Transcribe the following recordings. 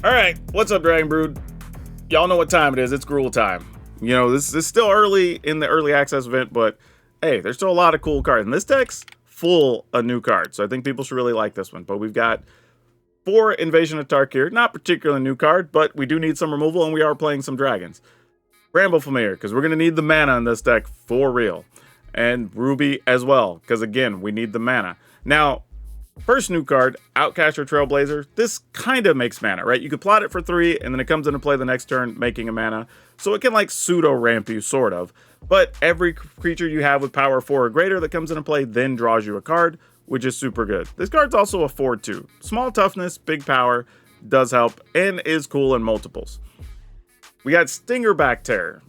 Alright, what's up, Dragon Brood? Y'all know what time it is. It's Gruul time. You know, this is still early in the early access event, but hey, there's still a lot of cool cards. And this deck's full of new cards, so I think people should really like this one. But we've got 4 Invasion of Tarkir. Not particularly a new card, but we do need some removal, and we are playing some dragons. Bramble Familiar, because we're going to need the mana in this deck for real. And Ruby as well, because again, we need the mana. Now, first new card, Outcaster Trailblazer. This kind of makes mana, right? You could plot it for 3, and then it comes into play the next turn, making a mana. So it can like pseudo-ramp you, sort of. But every creature you have with power 4 or greater that comes into play then draws you a card, which is super good. This card's also a 4/2. Small toughness, big power, does help, and is cool in multiples. We got Stingerback Terror.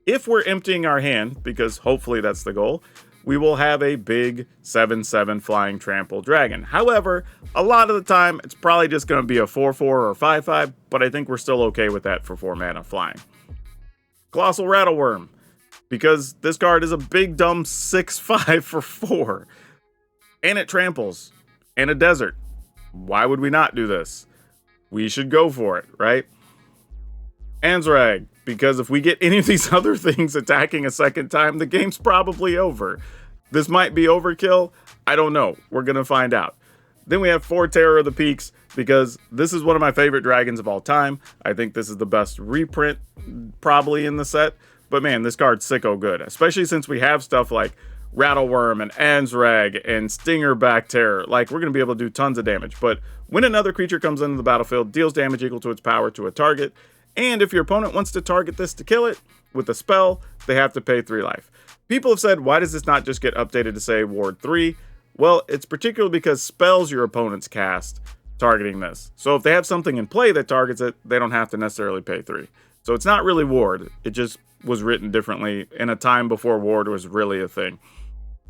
If we're emptying our hand, because hopefully that's the goal, we will have a big 7/7 flying trample dragon. However, a lot of the time, it's probably just going to be a 4/4 or 5/5, but I think we're still okay with that for 4 mana flying. Colossal Rattleworm, because this card is a big dumb 6/5 for 4. And it tramples. And a desert. Why would we not do this? We should go for it, right? Azorius, because if we get any of these other things attacking a second time, the game's probably over. This might be overkill. I don't know. We're going to find out. Then we have 4 Terror of the Peaks, because this is one of my favorite dragons of all time. I think this is the best reprint probably in the set. But man, this card's sicko good, especially since we have stuff like Rattleworm and Azorius and Stingerback Terror. Like, we're going to be able to do tons of damage. But when another creature comes into the battlefield, deals damage equal to its power to a target, and if your opponent wants to target this to kill it with a spell, they have to pay 3 life. People have said, why does this not just get updated to say Ward 3? Well, it's particularly because spells your opponents cast targeting this. So if they have something in play that targets it, they don't have to necessarily pay 3. So it's not really Ward. It just was written differently in a time before Ward was really a thing.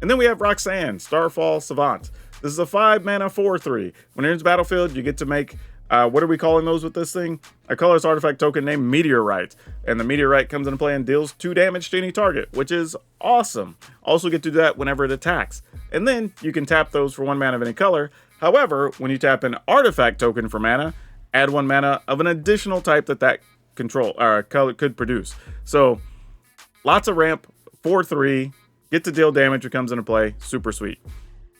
And then we have Roxanne, Starfall Savant. This is a 5 mana 4/3. When it enters battlefield, you get to make what are we calling those with this thing? A colorless artifact token named Meteorite. And the Meteorite comes into play and deals 2 damage to any target, which is awesome. Also get to do that whenever it attacks. And then you can tap those for 1 mana of any color. However, when you tap an artifact token for mana, add 1 mana of an additional type that control color could produce. So lots of ramp, 4/3, get to deal damage when it comes into play, super sweet.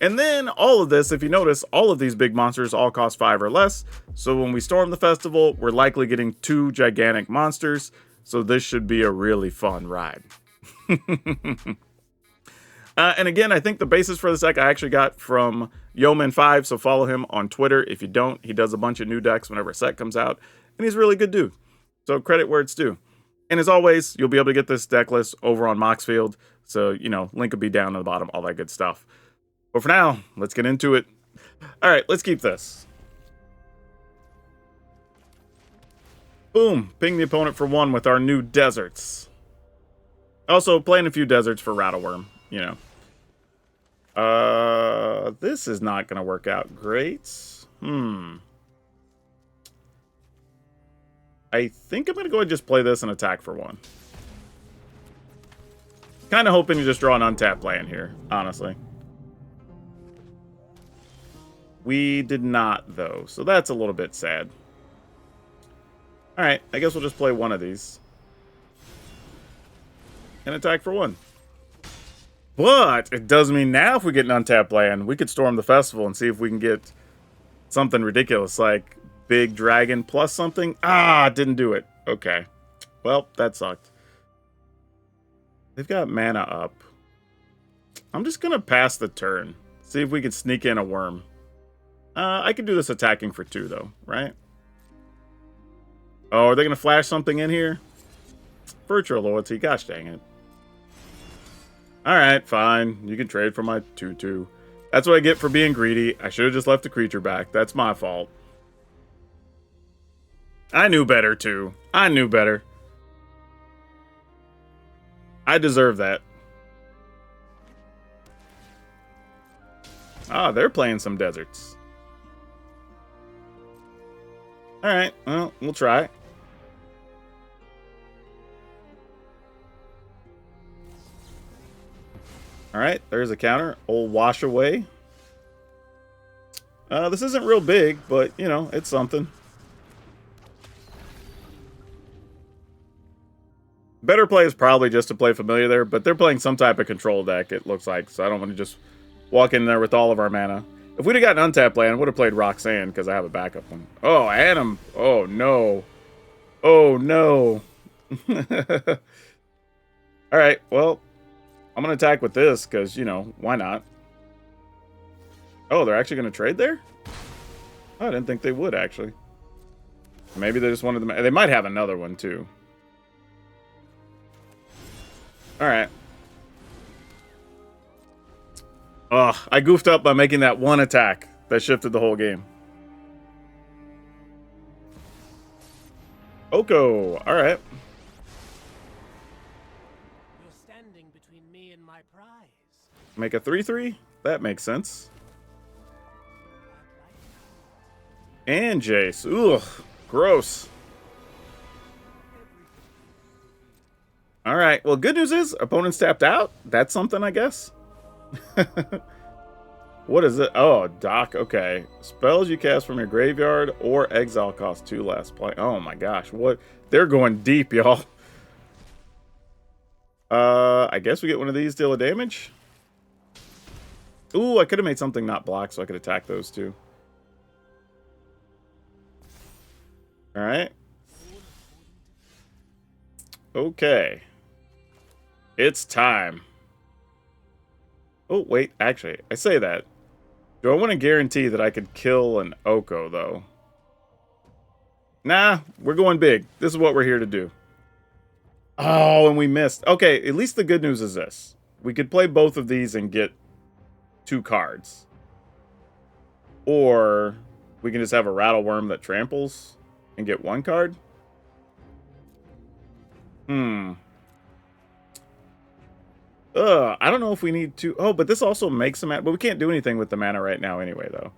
And then all of this, if you notice, all of these big monsters all cost 5 or less. So when we storm the festival, we're likely getting 2 gigantic monsters. So this should be a really fun ride. And again, I think the basis for this deck I actually got from Yeoman5, so follow him on Twitter. If you don't, he does a bunch of new decks whenever a set comes out, and he's a really good dude. So credit where it's due. And as always, you'll be able to get this deck list over on Moxfield. So, you know, link will be down at the bottom, all that good stuff. But for now, let's get into it. All right, let's keep this. Boom, ping the opponent for 1 with our new deserts. Also, playing a few deserts for Rattleworm, you know. This is not going to work out great. I think I'm going to go ahead and just play this and attack for 1. Kind of hoping to just draw an untapped land here, honestly. We did not, though, so that's a little bit sad. Alright, I guess we'll just play 1 of these. And attack for 1. But it does mean now if we get an untapped land, we could storm the festival and see if we can get something ridiculous, like big dragon plus something. Ah, didn't do it. Okay. Well, that sucked. They've got mana up. I'm just going to pass the turn. See if we can sneak in a worm. I could do this attacking for 2, though, right? Oh, are they going to flash something in here? Virtual loyalty. Gosh dang it. Alright, fine. You can trade for my 2/2. That's what I get for being greedy. I should have just left the creature back. That's my fault. I knew better, too. I knew better. I deserve that. Ah, they're playing some deserts. Alright, well, we'll try. Alright, there's a counter. Old wash away. This isn't real big, but, you know, it's something. Better play is probably just to play familiar there, but they're playing some type of control deck, it looks like, so I don't want to just walk in there with all of our mana. If we'd have gotten untapped land, I would have played Roxanne, because I have a backup one. Oh, Adam. Oh, no. Oh, no. Alright, well, I'm going to attack with this, because, you know, why not? Oh, they're actually going to trade there? Oh, I didn't think they would, actually. Maybe they just wanted them. They might have another one, too. Alright. Ugh, I goofed up by making that one attack that shifted the whole game. Oko, alright. You're standing between me and my prize. Make a 3/3? That makes sense. And Jace. Ugh, gross. Alright, well, good news is, opponents tapped out. That's something, I guess. What is it? Oh, Doc, okay. Spells you cast from your graveyard or exile cost 2 less. Play. Oh my gosh, what? They're going deep, y'all. I guess we get one of these, deal a damage. Ooh, I could have made something not block so I could attack those two. Alright. Okay. It's time. Oh, wait, actually, I say that. Do I want to guarantee that I could kill an Oko, though? Nah, we're going big. This is what we're here to do. Oh, and we missed. Okay, at least the good news is this. We could play both of these and get 2 cards. Or we can just have a Rattle Worm that tramples and get 1 card. I don't know if we need to. Oh, but this also makes some mana. But we can't do anything with the mana right now anyway, though.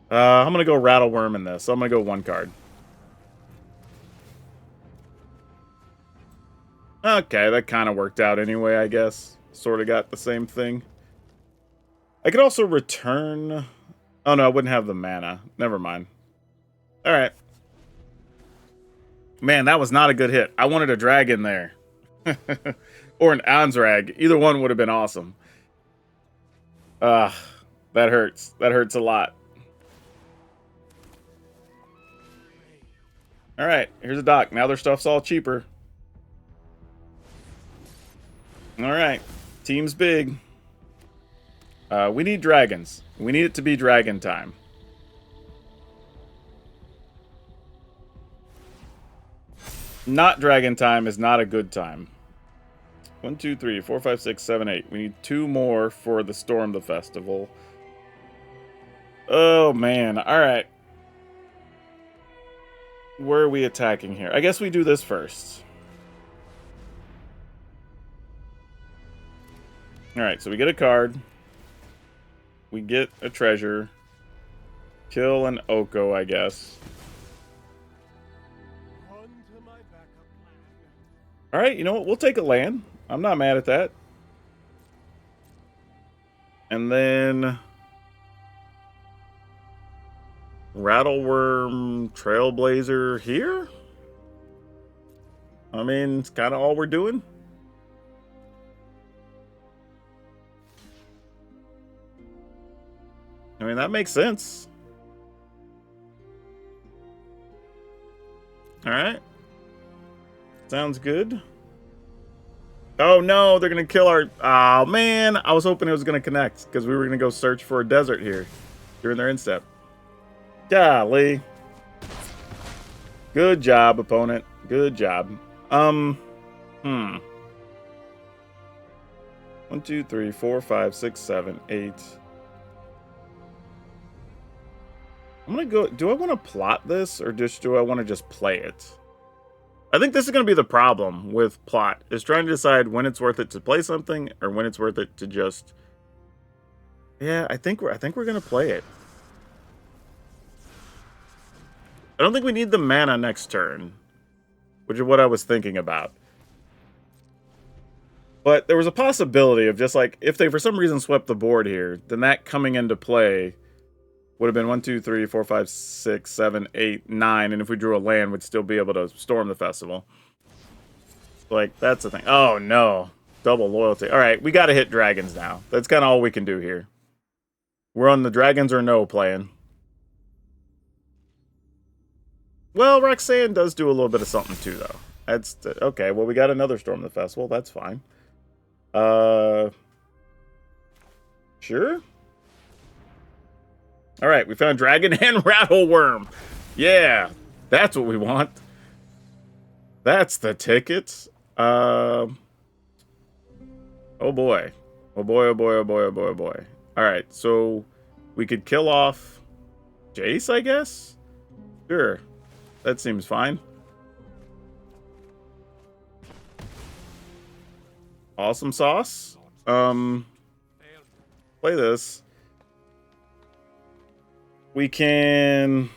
I'm going to go Rattle Worm in this. So I'm going to go 1 card. Okay, that kind of worked out anyway, I guess. Sort of got the same thing. I could also return... Oh, no, I wouldn't have the mana. Never mind. Alright. Man, that was not a good hit. I wanted a dragon there. Or an Azorius. Either one would have been awesome. That hurts. That hurts a lot. Alright, here's a dock. Now their stuff's all cheaper. Alright. Team's big. We need dragons. We need it to be dragon time. Not dragon time is not a good time. 1, 2, 3, 4, 5, 6, 7, 8. We need 2 more for the Storm the Festival. Oh, man. Alright. Where are we attacking here? I guess we do this first. Alright, so we get a card. We get a treasure. Kill an Oko, I guess. Alright, you know what? We'll take a land. I'm not mad at that. And then... Rattleworm Trailblazer here? I mean, it's kind of all we're doing. I mean, that makes sense. Alright. Sounds good. Oh no, they're going to kill our... Oh man, I was hoping it was going to connect because we were going to go search for a desert here during their instep. Golly. Good job, opponent. Good job. 1, 2, 3, 4, 5, 6, 7, 8. I'm going to go... Do I want to plot this or do I want to just play it? I think this is going to be the problem with plot, is trying to decide when it's worth it to play something or when it's worth it to just... Yeah, I think we're going to play it. I don't think we need the mana next turn, which is what I was thinking about. But there was a possibility of just like, if they for some reason swept the board here, then that coming into play would have been 1, 2, 3, 4, 5, 6, 7, 8, 9, and if we drew a land, we'd still be able to storm the festival. Like, that's the thing. Oh, no. Double loyalty. All right, we got to hit dragons now. That's kind of all we can do here. We're on the dragons or no plan. Well, Roxanne does do a little bit of something too, though. That's okay. Well, we got another Storm the Festival. That's fine. Sure. All right, we found Dragon and Rattleworm. Yeah, that's what we want. That's the tickets. Oh boy. Oh boy, oh boy, oh boy, oh boy, oh boy. All right, so we could kill off Jace, I guess? Sure. That seems fine. Awesome sauce. Play this. We can...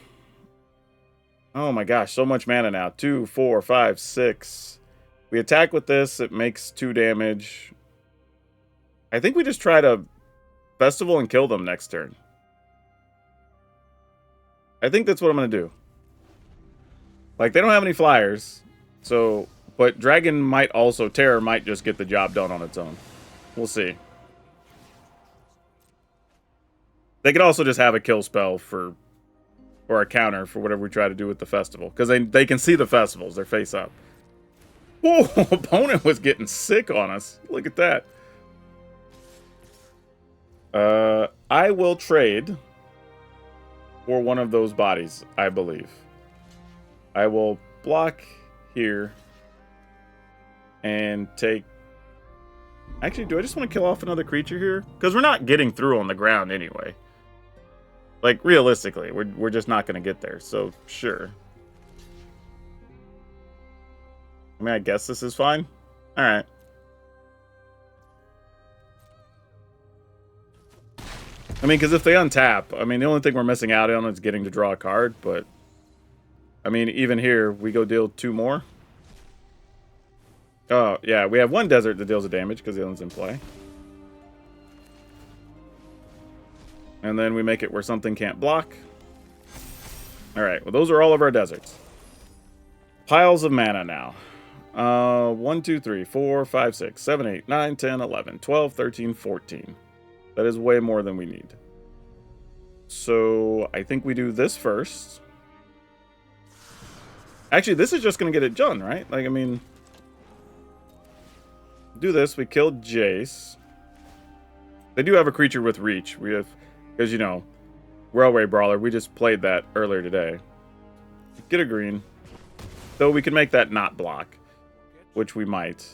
Oh my gosh, so much mana now. 2, 4, 5, 6. We attack with this, it makes 2 damage. I think we just try to Festival and kill them next turn. I think that's what I'm going to do. Like, they don't have any flyers, so... But Dragon might also... Terror might just get the job done on its own. We'll see. They could also just have a kill spell for... Or a counter for whatever we try to do with the Festival. Because they can see the Festivals. They're face up. Whoa! Opponent was getting sick on us. Look at that. I will trade for one of those bodies, I believe. I will block here and take... Actually, do I just want to kill off another creature here? Because we're not getting through on the ground anyway. Like, realistically, we're just not going to get there, so sure. I mean, I guess this is fine. Alright. I mean, because if they untap, I mean, the only thing we're missing out on is getting to draw a card, but... I mean, even here, we go deal 2 more. Oh, yeah, we have 1 desert that deals a damage because the other one's in play. And then we make it where something can't block. Alright, well, those are all of our deserts. Piles of mana now. 1, 2, 3, 4, 5, 6, 7, 8, 9, 10, 11, 12, 13, 14. That is way more than we need. So, I think we do this first. Actually, this is just going to get it done, right? Like, I mean... Do this. We killed Jace. They do have a creature with reach. We have... Because, you know, Railway Brawler, we just played that earlier today. Get a green. Though we can make that not block. Which we might.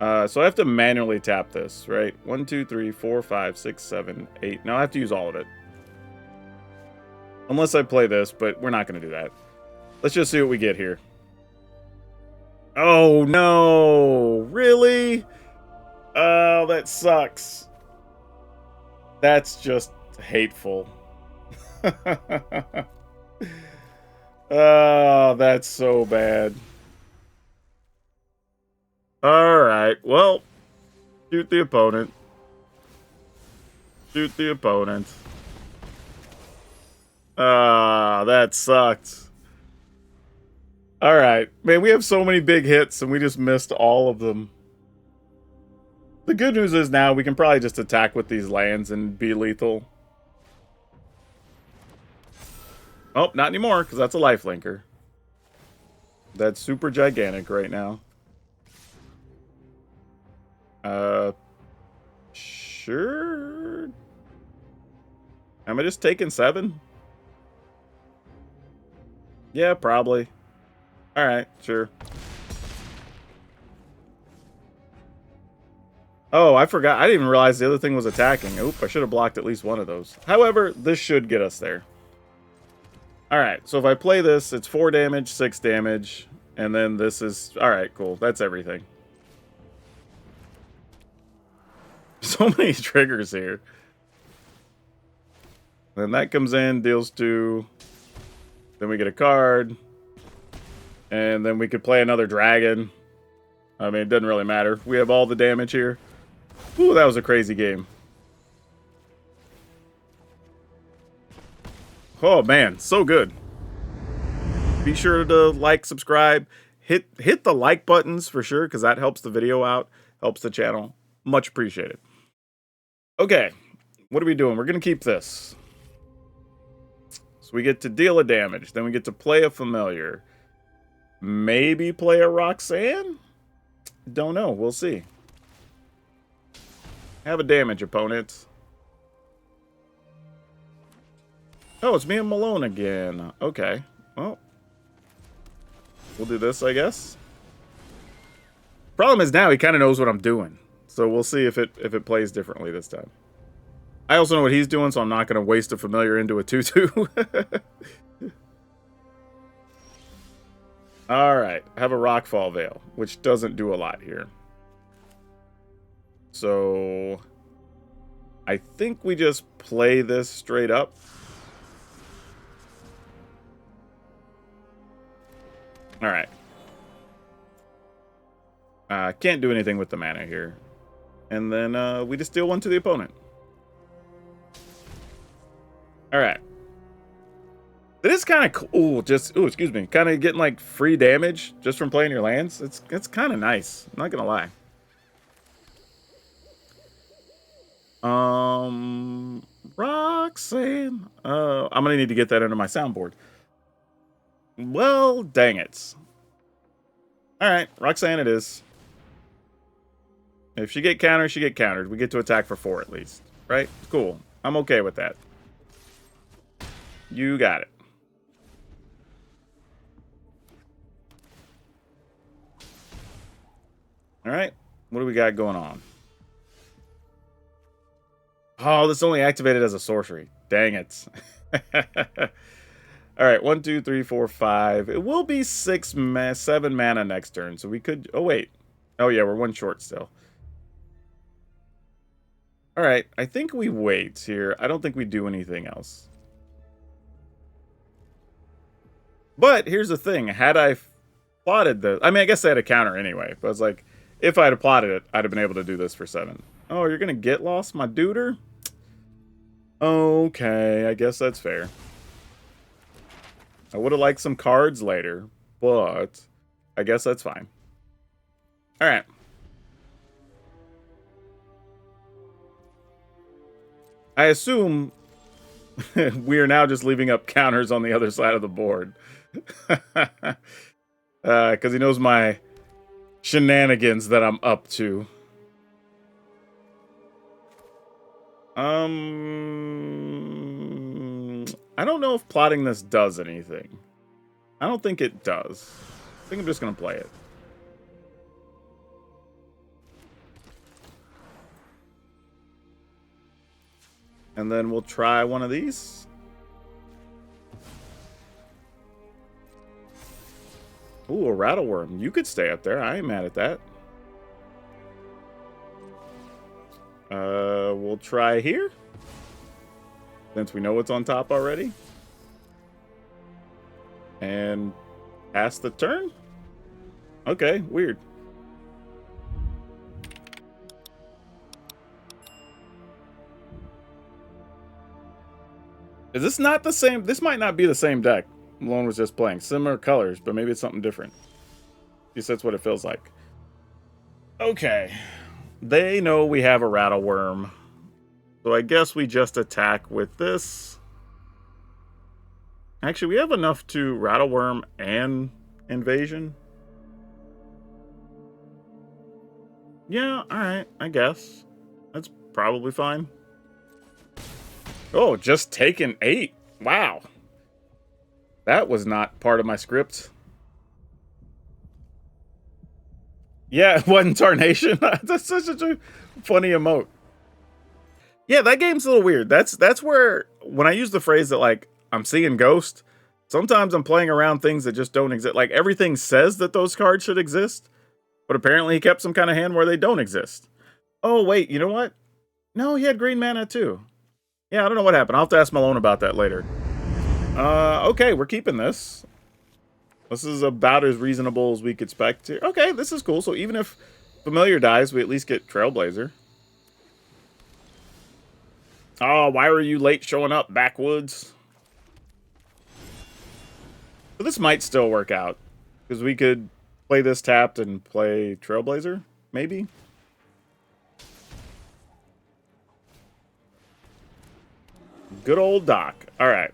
So I have to manually tap this, right? 1, 2, 3, 4, 5, 6, 7, 8. No, I have to use all of it. Unless I play this, but we're not going to do that. Let's just see what we get here. Oh, no. Really? Oh, that sucks. That's just hateful. Oh, that's so bad. Alright, well, shoot the opponent. Shoot the opponent. Ah, that sucked. Alright, man, we have so many big hits and we just missed all of them. The good news is now we can probably just attack with these lands and be lethal. Oh, not anymore, because that's a lifelinker. That's super gigantic right now. Sure. Am I just taking 7? Yeah, probably. Alright, sure. Oh, I forgot. I didn't even realize the other thing was attacking. Oop, I should have blocked at least one of those. However, this should get us there. Alright, so if I play this, it's 4 damage, 6 damage, and then this is... Alright, cool. That's everything. So many triggers here. Then that comes in, deals 2. Then we get a card. And then we could play another dragon. I mean, it doesn't really matter. We have all the damage here. Ooh, that was a crazy game. Oh, man. So good. Be sure to like, subscribe, hit hit the like buttons for sure, because that helps the video out, helps the channel. Much appreciated. Okay, what are we doing? We're going to keep this. So we get to deal a damage. Then we get to play a familiar. Maybe play a Roxanne? Don't know. We'll see. Have a damage, opponent. Oh, it's me and Malone again. Okay. Well, we'll do this, I guess. Problem is now he kind of knows what I'm doing. So we'll see if it plays differently this time. I also know what he's doing, so I'm not going to waste a familiar into a 2/2. Alright, have a Rockfall Veil, which doesn't do a lot here. So I think we just play this straight up. Alright. Can't do anything with the mana here. And then we just deal one to the opponent. Alright. It is kind of cool, excuse me, kind of getting like free damage just from playing your lands. It's kind of nice, I'm not gonna lie. Roxanne. I'm gonna need to get that into my soundboard. Well, dang it. Alright, Roxanne it is. If she get countered, she get countered. We get to attack for 4 at least. Right? Cool. I'm okay with that. You got it. Alright. What do we got going on? Oh, this only activated as a sorcery. Dang it. Alright, 1, 2, 3, 4, 5. It will be 7 mana next turn, so we could... Oh, wait. Oh, yeah, we're 1 short still. Alright, I think we wait here. I don't think we do anything else. But here's the thing. Had I plotted the... I mean, I guess I had a counter anyway. But I was like, if I had plotted it, I'd have been able to do this for 7. Oh, you're going to get lost, my duder? Okay, I guess that's fair. I would have liked some cards later, but I guess that's fine. Alright. I assume we are now just leaving up counters on the other side of the board. Because he knows my shenanigans that I'm up to. I don't know if plotting this does anything. I don't think it does. I think I'm just going to play it. And then we'll try one of these. Ooh, a Rattleworm. You could stay up there. I ain't mad at that. We'll try here. Since we know what's on top already. And pass the turn? Okay, weird. Is this not the same? This might not be the same deck Malone was just playing. Similar colors, but maybe it's something different. At least that's what it feels like. Okay. They know we have a Rattleworm. So I guess we just attack with this. Actually, we have enough to Rattleworm and Invasion. Yeah, alright, I guess. That's probably fine. Oh, just taken 8. Wow. That was not part of my script. Yeah, it wasn't Tarnation. That's such a funny emote. Yeah, that game's a little weird. That's where, when I use the phrase that, like, I'm seeing ghost, sometimes I'm playing around things that just don't exist. Like, everything says that those cards should exist, but apparently he kept some kind of hand where they don't exist. Oh, wait, you know what? No, he had green mana, too. Yeah, I don't know what happened. I'll have to ask Malone about that later. Okay, we're keeping this. This is about as reasonable as we could expect here. Okay, this is cool. So even if Familiar dies, we at least get Trailblazer. Oh, why were you late showing up, Backwoods? So this might still work out. Because we could play this tapped and play Trailblazer, maybe? Good old Doc. All right.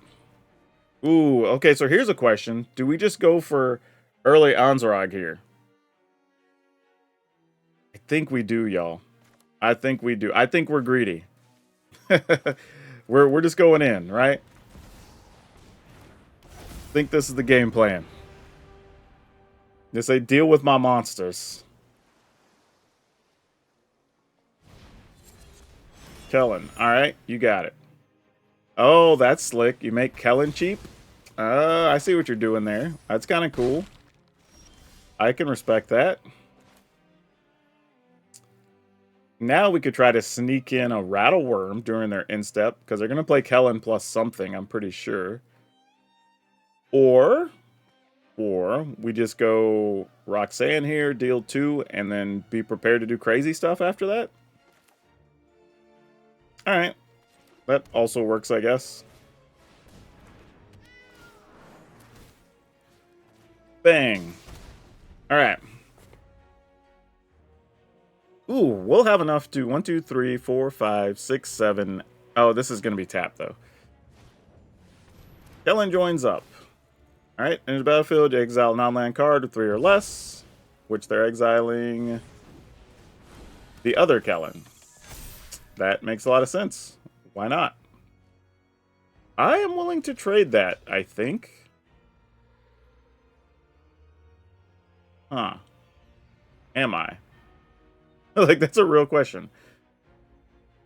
Ooh, okay, so here's a question. Do we just go for early Azorius here? I think we do, y'all. I think we do. I think we're greedy. we're just going in, right? I think this is the game plan. Just say, deal with my monsters. Kellen. Alright, you got it. Oh, that's slick. You make Kellen cheap? I see what you're doing there. That's kind of cool. I can respect that. Now we could try to sneak in a Rattle Worm during their instep, because they're going to play Kellen plus something, I'm pretty sure. Or we just go Roxanne here, deal 2, and then be prepared to do crazy stuff after that. Alright. That also works, I guess. Bang. Alright. Ooh, we'll have enough to 1, 2, 3, 4, 5, 6, 7. Oh, this is going to be tapped, though. Kellen joins up. Alright, in the battlefield, you exile a non-land card with 3 or less, which they're exiling the other Kellen. That makes a lot of sense. Why not? I am willing to trade that, I think. Huh. Am I? Like, that's a real question.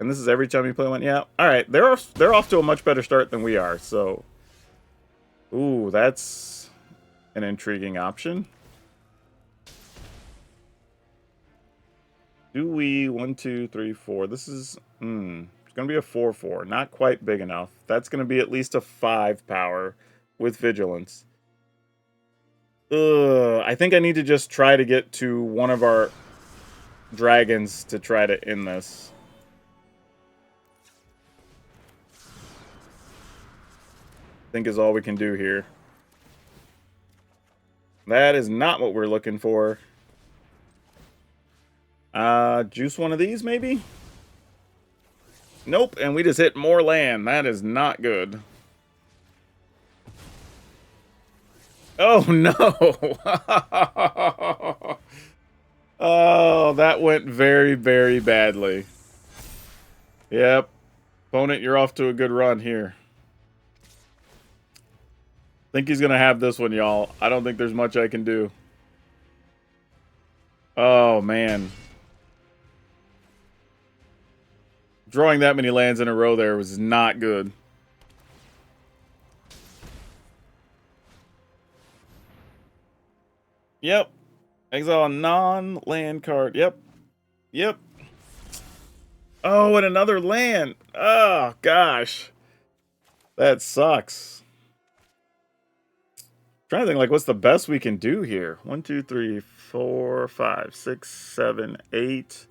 And this is every time you play one? Yeah. Alright, they're off to a much better start than we are, so... Ooh, that's an intriguing option. Do we... 1, 2, 3, 4. This is... It's going to be a 4/4. Not quite big enough. That's going to be at least a 5 power with Vigilance. I think I need to just try to get to one of our dragons to try to end this. I think is all we can do here. That is not what we're looking for. Juice one of these, maybe? Nope, and we just hit more land. That is not good. Oh, no! Oh, that went very, very badly. Yep. Opponent, you're off to a good run here. Think he's going to have this one, y'all. I don't think there's much I can do. Oh, man. Drawing that many lands in a row there was not good. Yep. Exile a non-land card. Yep. Yep. Oh, and another land. Oh, gosh. That sucks. Trying to think, like, what's the best we can do here? 1, 2, 3, 4, 5, 6, 7, 8.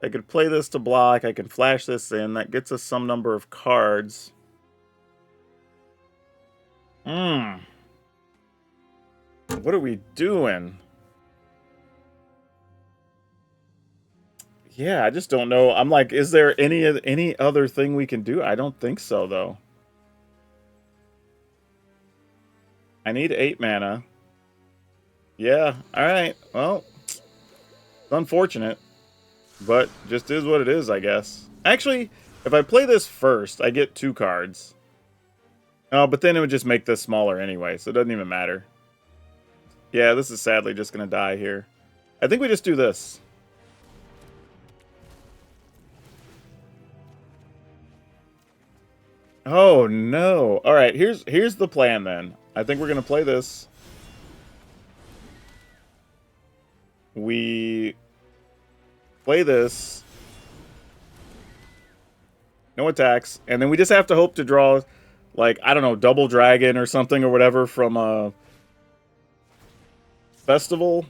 I could play this to block. I can flash this in. That gets us some number of cards. What are we doing? Yeah, I just don't know. I'm like, is there any other thing we can do? I don't think so, though. I need 8 mana. Yeah, alright. Well, it's unfortunate. But just is what it is, I guess. Actually, if I play this first, I get 2 cards. Oh, but then it would just make this smaller anyway, so it doesn't even matter. Yeah, this is sadly just going to die here. I think we just do this. Oh, no. Alright, here's the plan, then. I think we're going to play this. We play this. No attacks. And then we just have to hope to draw, like, I don't know, double dragon or something or whatever from a festival.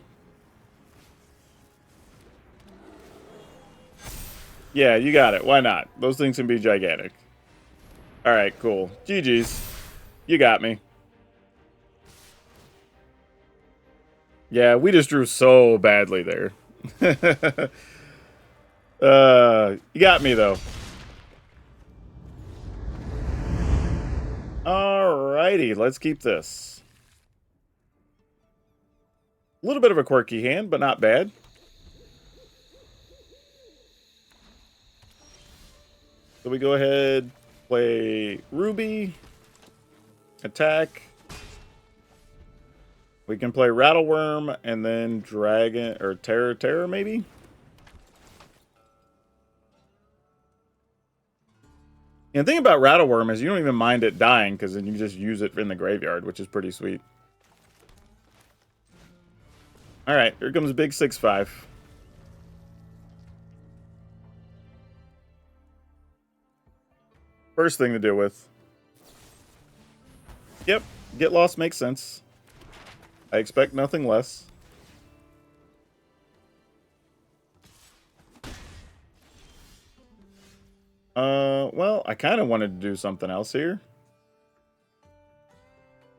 Yeah, you got it. Why not? Those things can be gigantic. Alright, cool. GG's. You got me. Yeah, we just drew so badly there. You got me, though. Alrighty, let's keep this. A little bit of a quirky hand, but not bad. So we go ahead, play Ruby, attack. We can play Rattleworm and then Dragon or Terror maybe. And the thing about Rattleworm is you don't even mind it dying because then you just use it in the graveyard, which is pretty sweet. All right, here comes a big 6/5. First thing to deal with. Yep, get lost makes sense. I expect nothing less. Well, I kind of wanted to do something else here.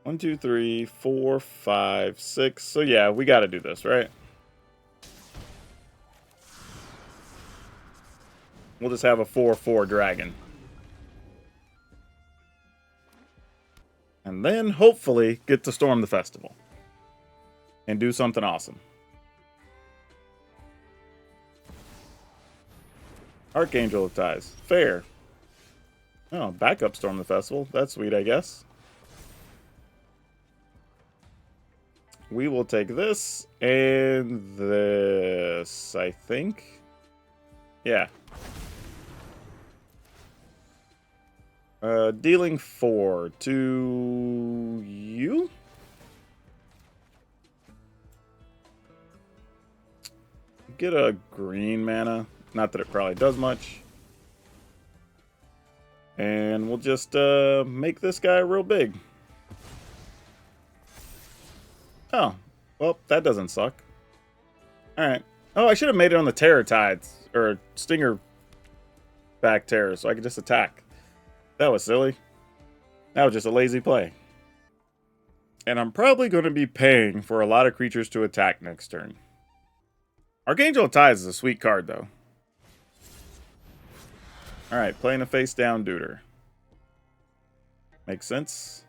1, 2, 3, 4, 5, 6. So yeah, we got to do this, right? We'll just have a 4/4 dragon. And then, hopefully, get to storm the festival. And do something awesome. Archangel of Ties. Fair. Oh, backup storm the festival. That's sweet, I guess. We will take this and this, I think. Yeah. Dealing 4 to you. Get a green mana. Not that it probably does much. And we'll just make this guy real big. Oh, well, that doesn't suck. Alright. Oh, I should have made it on the Terror Tides. Or Stinger back Terror, so I could just attack. That was silly. That was just a lazy play. And I'm probably going to be paying for a lot of creatures to attack next turn. Archangel of Ties is a sweet card, though. Alright, playing a face-down Duder. Makes sense.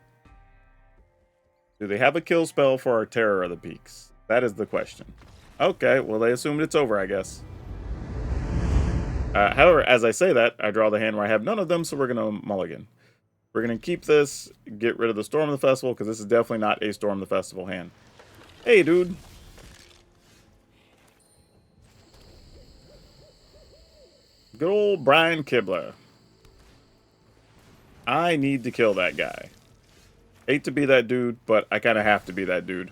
Do they have a kill spell for our Terror of the Peaks? That is the question. Okay, well, they assumed it's over, I guess. However, as I say that, I draw the hand where I have none of them, so we're going to mulligan. We're going to keep this, get rid of the Storm of the Festival, because this is definitely not a Storm of the Festival hand. Hey, dude. Good old Brian Kibler. I need to kill that guy. Hate to be that dude, but I kind of have to be that dude.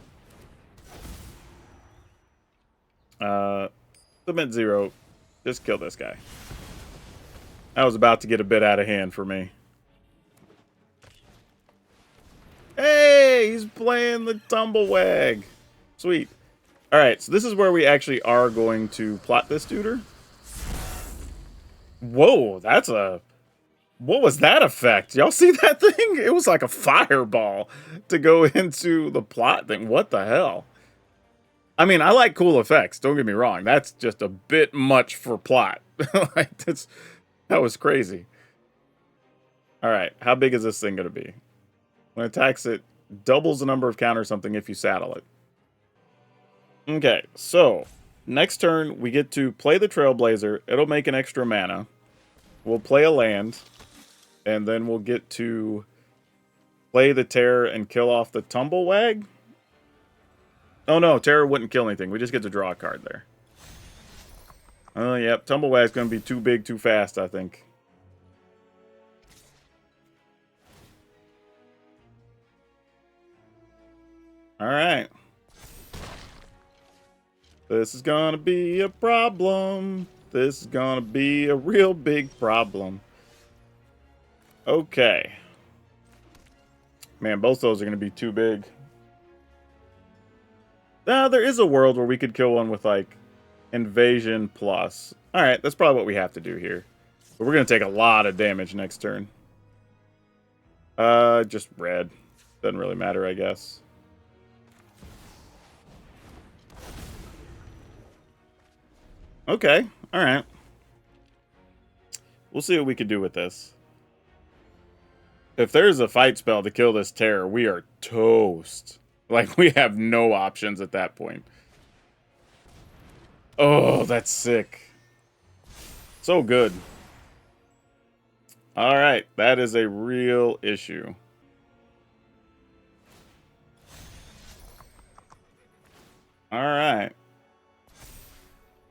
Submit 0. Just kill this guy. That was about to get a bit out of hand for me. Hey, he's playing the Tumblewag. Sweet. Alright, so this is where we actually are going to plot this tutor. Whoa, that's a... What was that effect? Y'all see that thing? It was like a fireball to go into the plot thing. What the hell? I mean, I like cool effects. Don't get me wrong. That's just a bit much for plot. Like, that was crazy. All right, how big is this thing going to be? When it attacks, it doubles the number of counter something if you saddle it. Okay, so next turn, we get to play the Trailblazer. It'll make an extra mana. We'll play a land. And then we'll get to play the Terror and kill off the Tumblewag. Oh no, Terror wouldn't kill anything. We just get to draw a card there. Oh, yep. Tumblewag's going to be too big too fast, I think. Alright. This is going to be a problem. This is going to be a real big problem. Okay. Man, both those are going to be too big. Now, there is a world where we could kill one with, like, Invasion plus. Alright, that's probably what we have to do here. But we're going to take a lot of damage next turn. Just red. Doesn't really matter, I guess. Okay. All right. We'll see what we can do with this. If there's a fight spell to kill this terror, we are toast. Like, we have no options at that point. Oh, that's sick. So good. All right. That is a real issue. All right.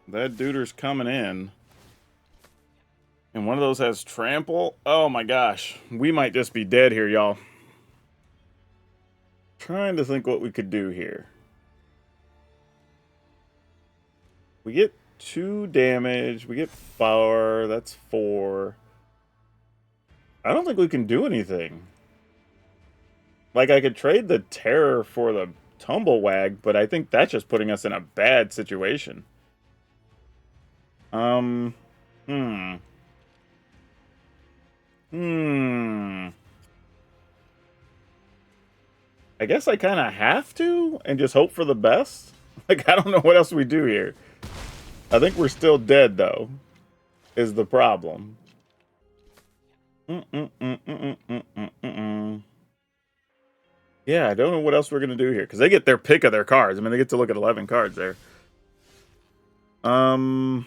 That duder's coming in. And one of those has trample. Oh my gosh. We might just be dead here, y'all. Trying to think what we could do here. We get 2 damage. We get 4. That's 4. I don't think we can do anything. Like, I could trade the terror for the tumblewag, but I think that's just putting us in a bad situation. I guess I kind of have to and just hope for the best. Like, I don't know what else we do here. I think we're still dead, though, is the problem. Yeah, I don't know what else we're going to do here, because they get their pick of their cards. I mean, they get to look at 11 cards there. All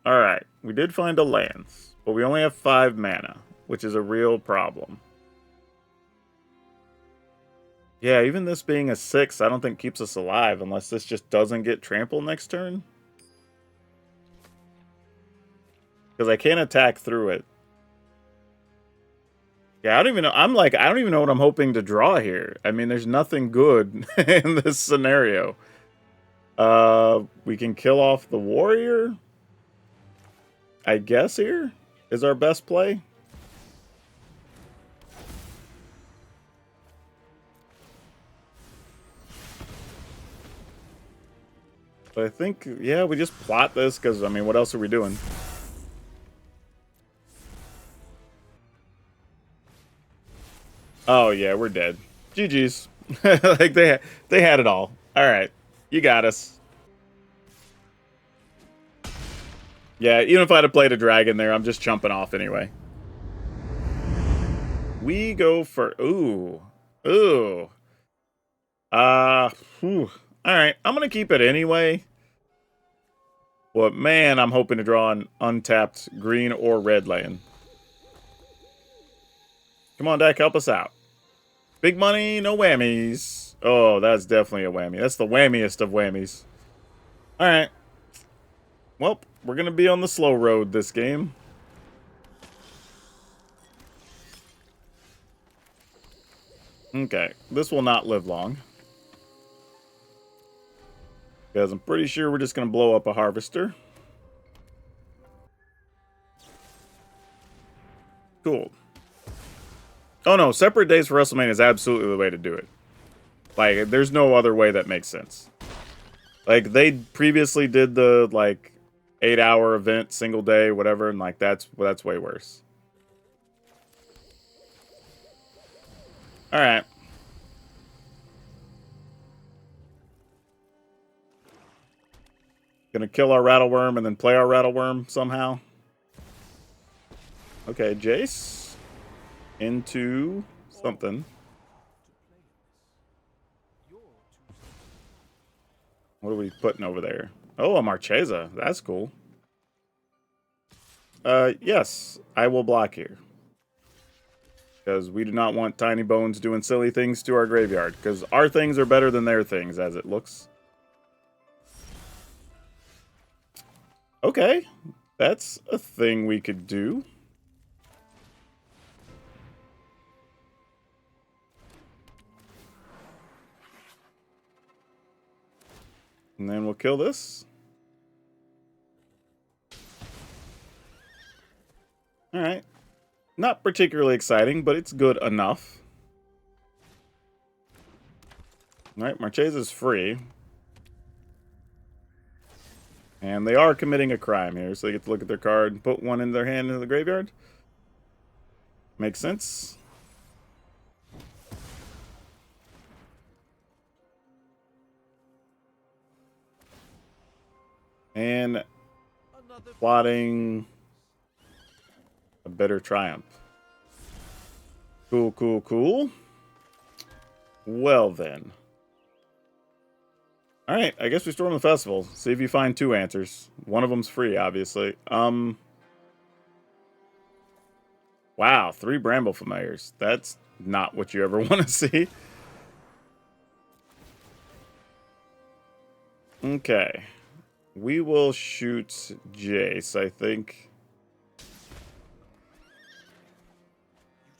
right. We did find a lance, but we only have 5 mana, which is a real problem. Yeah, even this being a 6, I don't think keeps us alive unless this just doesn't get trampled next turn. Because I can't attack through it. Yeah, I don't even know. I don't even know what I'm hoping to draw here. I mean, there's nothing good in this scenario. We can kill off the warrior. I guess here is our best play. But I think, yeah, we just plot this because, I mean, what else are we doing? Oh, yeah, we're dead. GG's. Like, they had it all. All right. You got us. Yeah, even if I'd have played a dragon there, I'm just jumping off anyway. We go for... Ooh. Ooh. All right, I'm going to keep it anyway. But, man, I'm hoping to draw an untapped green or red land. Come on, deck, help us out. Big money, no whammies. Oh, that's definitely a whammy. That's the whammiest of whammies. All right. Well, we're going to be on the slow road this game. Okay, this will not live long. Because I'm pretty sure we're just going to blow up a harvester. Cool. Oh no, separate days for WrestleMania is absolutely the way to do it. Like, there's no other way that makes sense. Like, they previously did the, like, 8-hour event, single day, whatever, and, like, that's way worse. Alright. Gonna kill our Rattleworm and then play our Rattleworm somehow. Okay, Jace. Into something. What are we putting over there? Oh, a Marchesa. That's cool. Yes, I will block here. Because we do not want Tiny Bones doing silly things to our graveyard. Because our things are better than their things, as it looks. Okay, that's a thing we could do. And then we'll kill this. Alright. Not particularly exciting, but it's good enough. Alright, Marchesa's free. And they are committing a crime here, so they get to look at their card and put one in their hand in the graveyard. Makes sense. And plotting a bitter triumph. Cool, cool, cool. Well then. Alright, I guess we storm the festival. See if you find 2 answers. One of them's free, obviously. Wow, 3 Bramble Familiars. That's not what you ever want to see. Okay. We will shoot Jace, I think.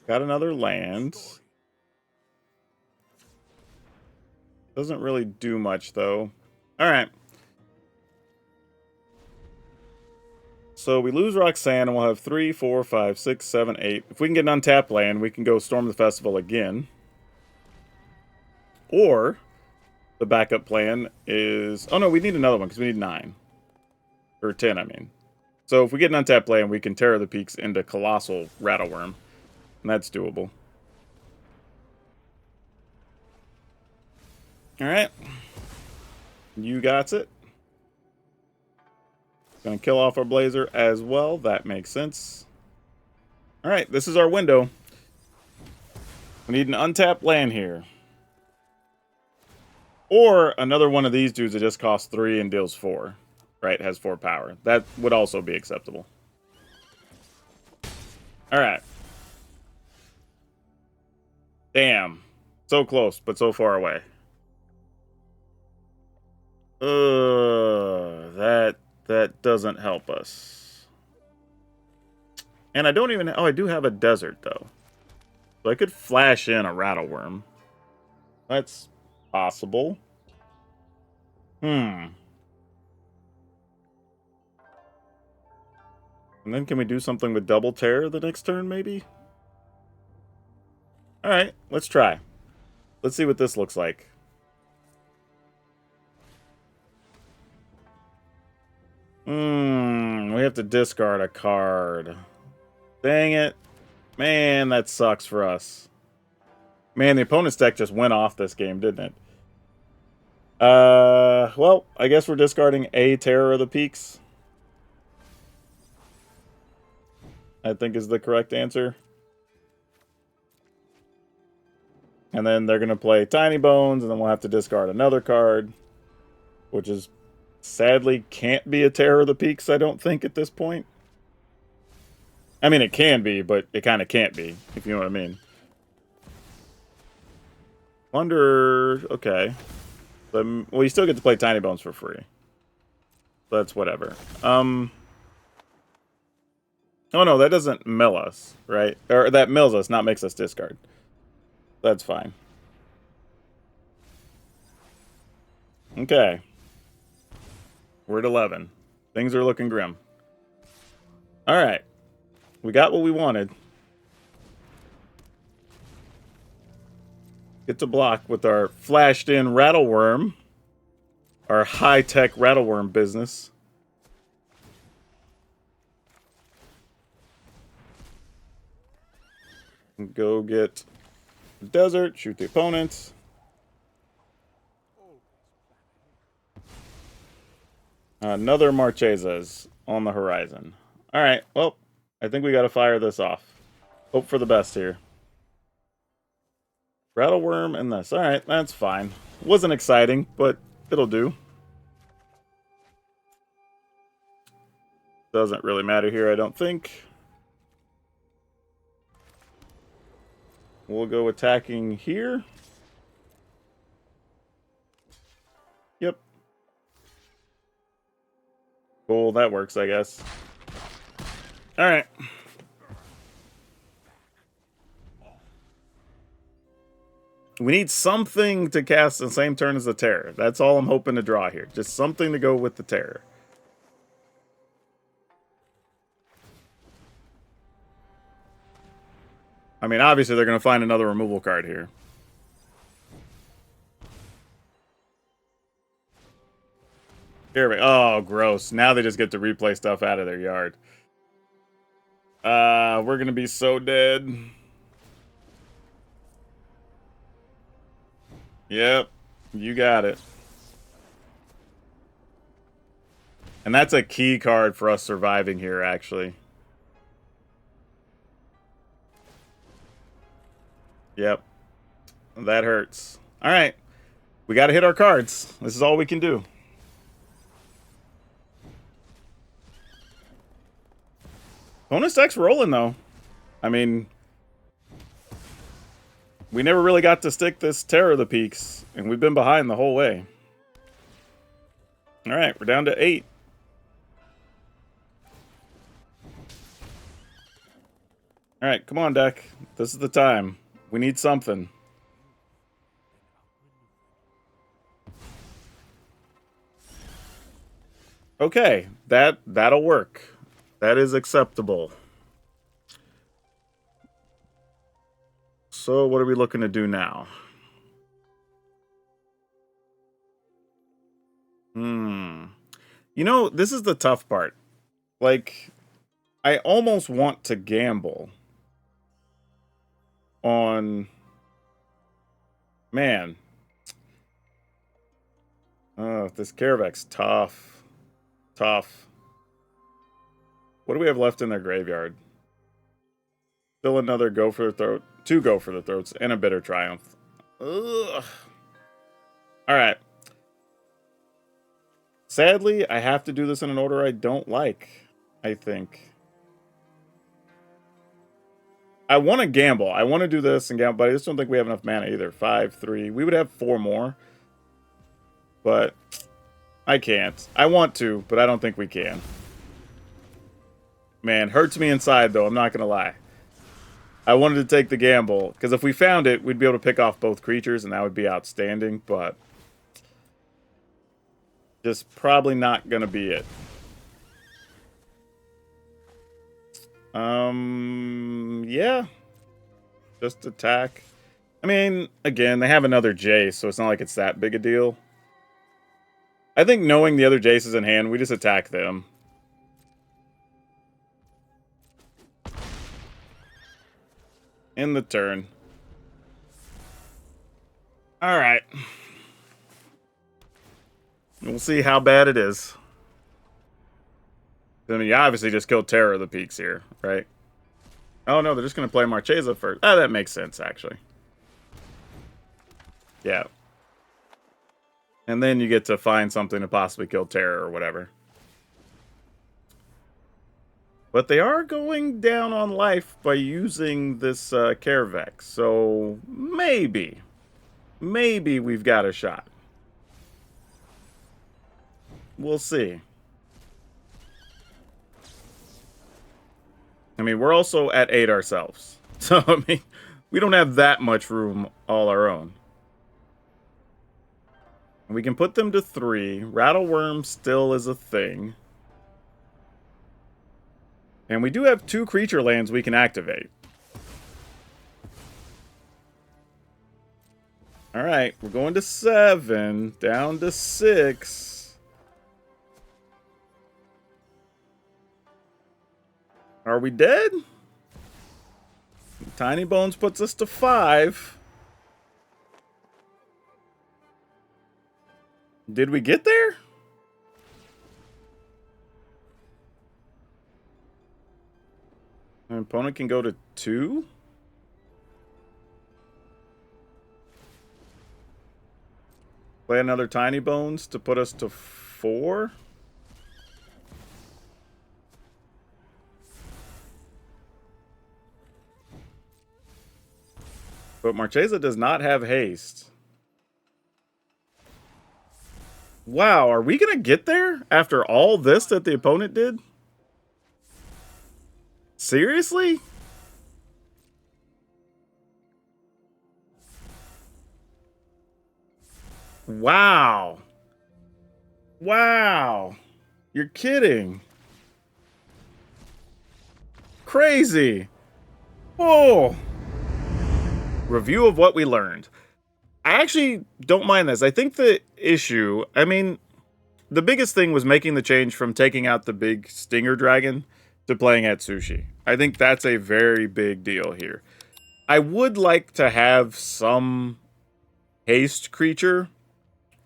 Got another land. Doesn't really do much, though. Alright. So we lose Roxanne, and we'll have 3, 4, 5, 6, 7, 8. If we can get an untapped land, we can go storm the festival again. Or the backup plan is... Oh, no, we need another one, because we need 9. Or 10, I mean. So if we get an untapped land, we can Terror the Peaks into Colossal Rattleworm. And that's doable. Alright. You got it. Gonna kill off our Blazer as well. That makes sense. Alright, this is our window. We need an untapped land here. Or another one of these dudes that just costs 3 and deals 4. Right, has 4 power. That would also be acceptable. Alright. Damn. So close, but so far away. That doesn't help us. And I don't even... Oh, I do have a desert, though. So I could flash in a Rattleworm. That's possible. And then can we do something with Double Terror the next turn, maybe? Alright, let's try. Let's see what this looks like. We have to discard a card. Dang it. Man, that sucks for us. Man, the opponent's deck just went off this game, didn't it? Well, I guess we're discarding a Terror of the Peaks. I think is the correct answer. And then they're going to play Tiny Bones, and then we'll have to discard another card. Which is, sadly, can't be a Terror of the Peaks, I don't think, at this point. I mean, it can be, but it kind of can't be, if you know what I mean. Wonder... Okay. Well, you still get to play Tiny Bones for free. That's whatever. Oh, no, that doesn't mill us, right? Or that mills us, not makes us discard. That's fine. Okay. We're at 11. Things are looking grim. Alright. We got what we wanted. Get to block with our flashed-in Rattleworm. Our high-tech Rattleworm business. Go get the desert, shoot the opponents. Another Marchesa's on the horizon. Alright, well, I think we gotta fire this off. Hope for the best here. Rattleworm and this. Alright, that's fine. Wasn't exciting, but it'll do. Doesn't really matter here, I don't think. We'll go attacking here. Yep. Cool, that works, I guess. Alright. We need something to cast the same turn as the Terror. That's all I'm hoping to draw here. Just something to go with the Terror. I mean, obviously they're going to find another removal card here. Here we go. Oh, gross. Now they just get to replay stuff out of their yard. We're going to be so dead. Yep. You got it. And that's a key card for us surviving here, actually. Yep. That hurts. All right. We got to hit our cards. This is all we can do. Bonus deck's rolling, though. I mean, we never really got to stick this Terror of the Peaks, and we've been behind the whole way. All right, we're down to 8. All right, come on, deck. This is the time. We need something. Okay, that'll work. That is acceptable. So what are we looking to do now? You know, this is the tough part. Like, I almost want to gamble on... Man. Oh, this Karavek's tough. Tough. What do we have left in their graveyard? Still another Go for the Throat. 2 Go for the Throats and a Bitter Triumph. Ugh. Alright. Sadly, I have to do this in an order I don't like, I think. I want to gamble. I want to do this and gamble, but I just don't think we have enough mana either. 5, 3. We would have 4 more. But I can't. I want to, but I don't think we can. Man, hurts me inside, though. I'm not going to lie. I wanted to take the gamble, because if we found it, we'd be able to pick off both creatures, and that would be outstanding, but... just probably not going to be it. Yeah. Just attack. I mean, again, they have another Jace, so it's not like it's that big a deal. I think knowing the other Jace is in hand, we just attack them. In the turn. Alright. We'll see how bad it is. I mean, you obviously just killed Terror of the Peaks here, right? Oh no, they're just going to play Marchesa first. Ah, that makes sense, actually. Yeah. And then you get to find something to possibly kill Terror or whatever. But they are going down on life by using this Karavek. So maybe we've got a shot. We'll see. I mean, we're also at 8 ourselves. So, I mean, we don't have that much room all our own. We can put them to 3. Rattleworm still is a thing. And we do have 2 creature lands we can activate. Alright, we're going to 7. Down to 6. Are we dead? Tiny Bones puts us to 5. Did we get there? An opponent can go to 2? Play another Tiny Bones to put us to 4? But Marchesa does not have haste. Wow, are we going to get there after all this that the opponent did? Seriously? Wow. Wow. You're kidding. Crazy. Whoa. Review of what we learned. I actually don't mind this. I think the issue, I mean, the biggest thing was making the change from taking out the big Stinger Dragon to playing at Sushi. I think that's a very big deal here. I would like to have some haste creature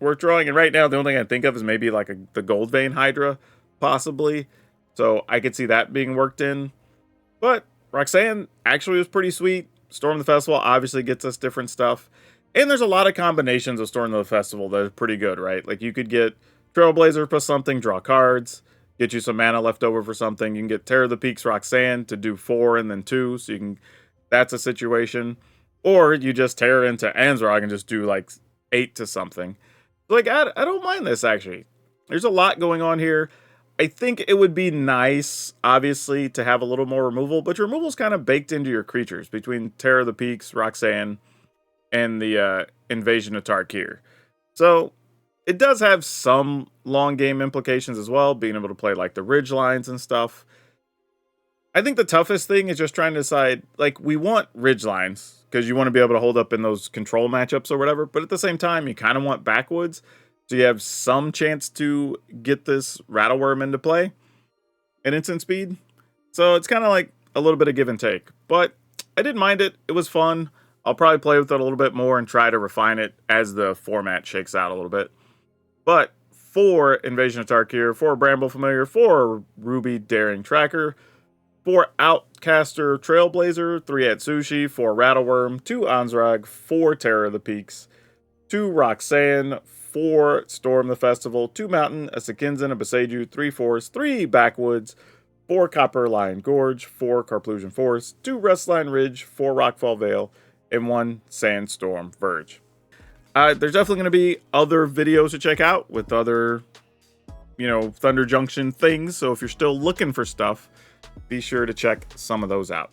worth drawing, and right now the only thing I think of is maybe like the Gold Vein Hydra, possibly. So I could see that being worked in. But Roxanne actually was pretty sweet. Storm the Festival obviously gets us different stuff. And there's a lot of combinations of Storm the Festival that are pretty good, right? Like you could get Trailblazer plus something, draw cards, get you some mana left over for something. You can get Terror of the Peaks Roxanne to do 4 and then 2. So you can, that's a situation. Or you just tear into Azorius and just do like 8 to something. Like, I don't mind this, actually. There's a lot going on here. I think it would be nice, obviously, to have a little more removal, but your removal is kind of baked into your creatures between Terror of the Peaks, Roxanne, and the Invasion of Tarkir. So it does have some long game implications as well, being able to play like the ridge lines and stuff. I think the toughest thing is just trying to decide, like, we want ridge lines because you want to be able to hold up in those control matchups or whatever, but at the same time, you kind of want backwoods. So you have some chance to get this Rattleworm into play at instant speed. So it's kind of like a little bit of give and take. But I didn't mind it. It was fun. I'll probably play with it a little bit more and try to refine it as the format shakes out a little bit. But for Invasion of Tarkir, for Bramble Familiar, for Ruby Daring Tracker, for Outcaster Trailblazer, 3 Atsushi, 4 Rattleworm, 2 Azorius, 4 Terror of the Peaks, 2 Roxanne, 4 Storm the Festival, 2 Mountain, a Sekinzan, a Boseiju, 3 Forest, 3 Backwoods, 4 Copper Lion Gorge, 4 Carplusion Forest, 2 Restline Ridge, 4 Rockfall Vale, and 1 Sandstorm Verge. There's definitely going to be other videos to check out with other, Thunder Junction things, so if you're still looking for stuff, be sure to check some of those out.